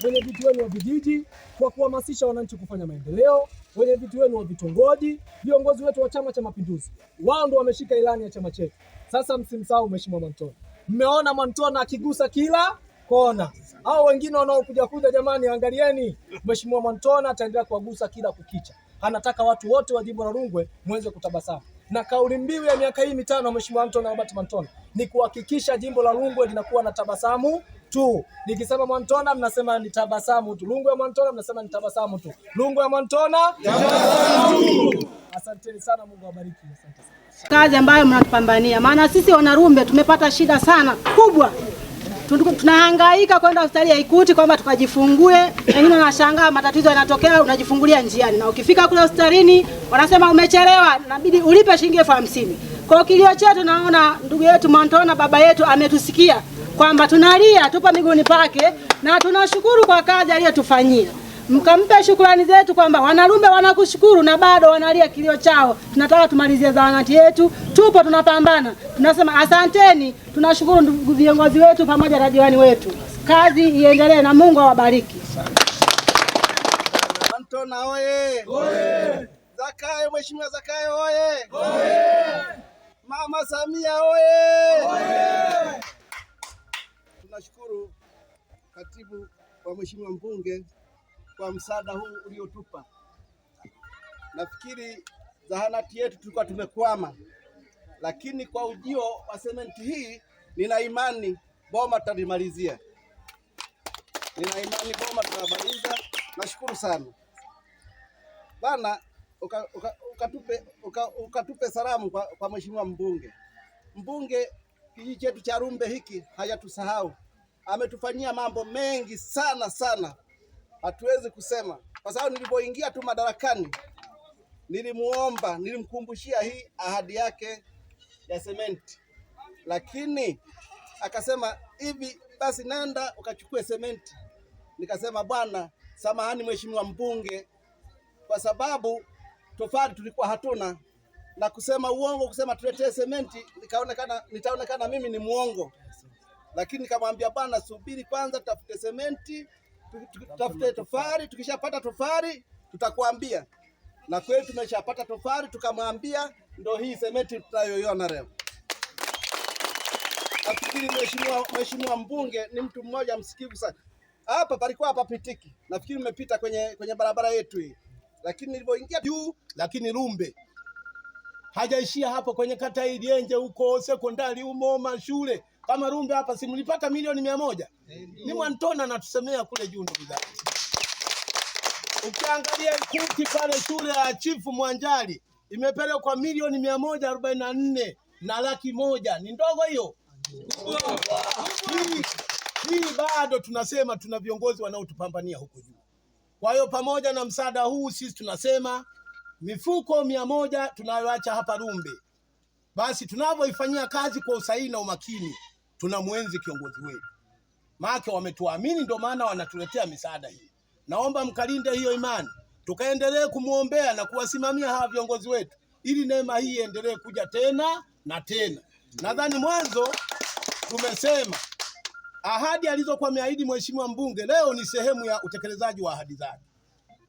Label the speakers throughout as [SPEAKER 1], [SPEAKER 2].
[SPEAKER 1] wenyeviti wenu wa vijiji kwa kuhamasisha wananchi kufanya maendeleo, wenyeviti wenu wa vitongoji, viongozi wetu wa Chama cha Mapinduzi. Wao ndio wameshika ilani ya chama chetu. Sasa msimsahau Mheshimiwa Mwantona. Mmeona Mwantona akigusa kila kona. Hao wengine wanaokuja jamani, angalieni, Mheshimiwa Mwantona ataendelea kuwagusa kila kukicha. Anataka watu wote wa jimbo la Rungwe muweze kutabasamu. Na kauli mbiu ya miaka hii mitano Mheshimiwa Anthony Albert Mwantona ni kuhakikisha jimbo la Rungwe linakuwa na tabasamu tu. Nikisema Mwantona mnasema ni tabasamu tu. Rungwe ya Mwantona mnasema ni tabasamu tu. Rungwe ya Mwantona tabasamu tu. Asanteni sana, Mungu awabariki. Asante sana.
[SPEAKER 2] Kazi ambayo mnatupambania. Maana sisi Wanarumbe tumepata shida sana kubwa. Tunahangaika kwenda hospitali ya Ikuti kwamba tukajifungue. Wengine wanashangaa matatizo yanatokea unajifungulia njiani. Na ukifika kule hospitalini wanasema umechelewa, inabidi ulipe shilingi 50,000. Kwa kilio chetu naona ndugu yetu Mwantona baba yetu ametusikia kwamba tunalia, tupo miguuni pake na tunashukuru kwa kazi aliyotufanyia. Mkampe shukrani zetu kwamba Wanarumbe wanakushukuru na bado wanalia kilio chao. Tunataka tumalizie zahanati yetu. Tupo tunapambana. Tunasema asanteni. Tunashukuru ndugu viongozi wetu pamoja na diwani wetu. Kazi iendelee na Mungu awabariki.
[SPEAKER 3] Mwantona oye! Oye! Zakayo, Mheshimiwa Zakayo oye! Oye! Mama Samia oye! Oye! Tunashukuru katibu wa Mheshimiwa mbunge kwa msaada huu uliotupa. Nafikiri zahanati yetu tulikuwa tumekwama, lakini kwa ujio wa sementi hii nina imani boma tutalimalizia. Nina imani boma tutamaliza. Nashukuru sana bana, ukatupe salamu kwa Mheshimiwa mbunge. Mbunge kijiji chetu cha Rumbe hiki hajatusahau, ametufanyia mambo mengi sana sana. Hatuwezi kusema kwa sababu nilipoingia tu madarakani nilimuomba, nilimkumbushia hii ahadi yake ya sementi, lakini akasema hivi basi nenda ukachukue sementi. Nikasema bwana, samahani Mheshimiwa mbunge, kwa sababu tofali tulikuwa hatuna, na kusema uongo, kusema tuletee sementi nitaonekana mimi ni muongo. Lakini nikamwambia bwana, subiri kwanza, tafute sementi, tutafute tofali, tukishapata tofali tutakwambia. Na kweli tumeshapata tofali, tukamwambia ndio hii sementi tunayoiona leo. Nafikiri Mheshimiwa mbunge ni mtu mmoja msikivu sana. Hapa palikuwa hapa pitiki. Nafikiri mmepita kwenye barabara yetu hii. Lakini nilipoingia juu, lakini Rumbe hajaishia hapo kwenye kata hii Lienje huko sekondari humo mashule. Kama Rumbe hapa si mlipata milioni 100. Ni Mwantona anatusemea kule juu ndugu zangu. Ukiangalia Ikuti pale shule ya Chifu Mwanjali imepelekwa milioni 144 na laki 1. Ni ndogo hiyo? Hii bado tunasema tuna viongozi wanaotupambania huko juu. Kwa hiyo pamoja na msaada huu sisi tunasema mifuko 100 tunayoacha hapa Rumbe, basi tunavyoifanyia kazi kwa usahihi na umakini, tunamwenzi kiongozi wetu. Maana wametuamini ndio maana wanatuletea misaada hii. Naomba mkalinde hiyo imani. Tukaendelee kumuombea na kuwasimamia hawa viongozi wetu ili neema hii iendelee kuja tena na tena. Nadhani mwanzo tumesema ahadi alizokuwa ameahidi Mheshimiwa mbunge leo ni sehemu ya utekelezaji wa ahadi zake.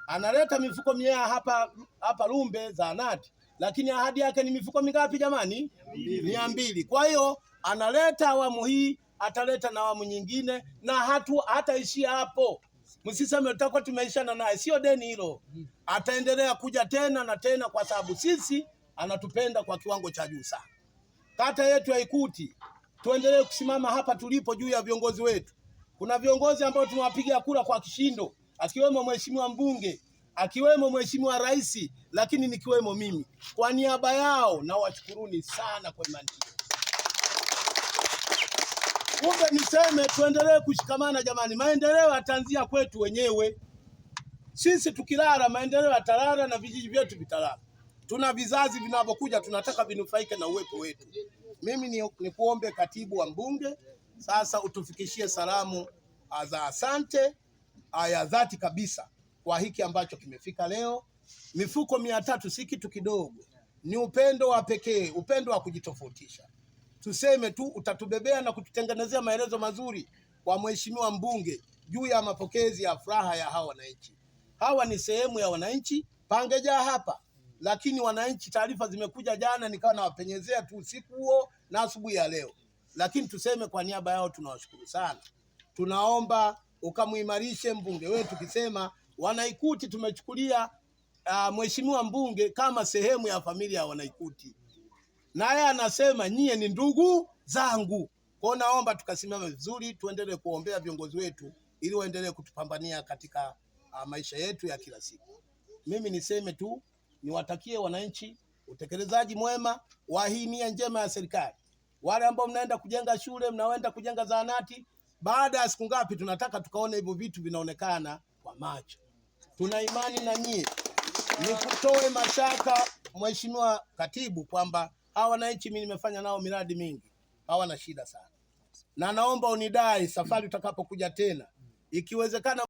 [SPEAKER 3] Analeta mifuko 100 hapa Rumbe zahanati, lakini ahadi yake ni mifuko mingapi jamani? 200. Kwa hiyo analeta awamu hii, ataleta na awamu nyingine, na hataishia hapo. Msiseme tutakuwa tumeishana naye, sio deni hilo. Ataendelea kuja tena na tena kwa sababu sisi anatupenda kwa kiwango cha juu sana. Kata yetu ya Ikuti tuendelee kusimama hapa tulipo juu ya viongozi wetu. Kuna viongozi ambao tumewapigia kura kwa kishindo, akiwemo Mheshimiwa mbunge, akiwemo Mheshimiwa Rais, lakini nikiwemo mimi. Kwa niaba yao na washukuruni sana kwa imani hiyo. Kumbe niseme tuendelee kushikamana jamani. Maendeleo yataanzia kwetu wenyewe. Sisi tukilala maendeleo yatalala na vijiji vyetu vitalala. Tuna vizazi vinavyokuja tunataka vinufaike na uwepo wetu. Mimi ni kuombe katibu wa mbunge sasa utufikishie salamu za asante ya dhati kabisa kwa hiki ambacho kimefika leo. Mifuko 300 si kitu kidogo. Ni upendo wa pekee, upendo wa kujitofautisha. Tuseme tu utatubebea na kututengenezea maelezo mazuri kwa Mheshimiwa mbunge juu ya mapokezi ya furaha ya hawa wananchi. Hawa ni sehemu ya wananchi, pangejaa hapa, lakini wananchi, taarifa zimekuja jana, nikawa nawapenyezea tu usiku huo na asubuhi ya leo, lakini tuseme kwa niaba yao tunawashukuru sana. Tunaomba ukamuimarishe mbunge wetu, tukisema Wanaikuti tumechukulia mheshimiwa mbunge kama sehemu ya familia ya Wanaikuti, naye anasema nyie ni ndugu zangu. Kwa naomba tukasimame vizuri, tuendelee kuombea viongozi wetu ili waendelee kutupambania katika maisha yetu ya kila siku. Mimi niseme tu, niwatakie wananchi utekelezaji mwema wa hii nia njema ya serikali. Wale ambao mnaenda kujenga shule, mnaenda kujenga zahanati, baada ya siku ngapi tunataka tukaone hivyo vitu vinaonekana kwa macho. Tuna imani na nyie. Nikutoe mashaka Mheshimiwa Katibu kwamba hawa wananchi mimi nimefanya nao miradi mingi, hawana shida sana, na naomba unidai safari utakapokuja tena, ikiwezekana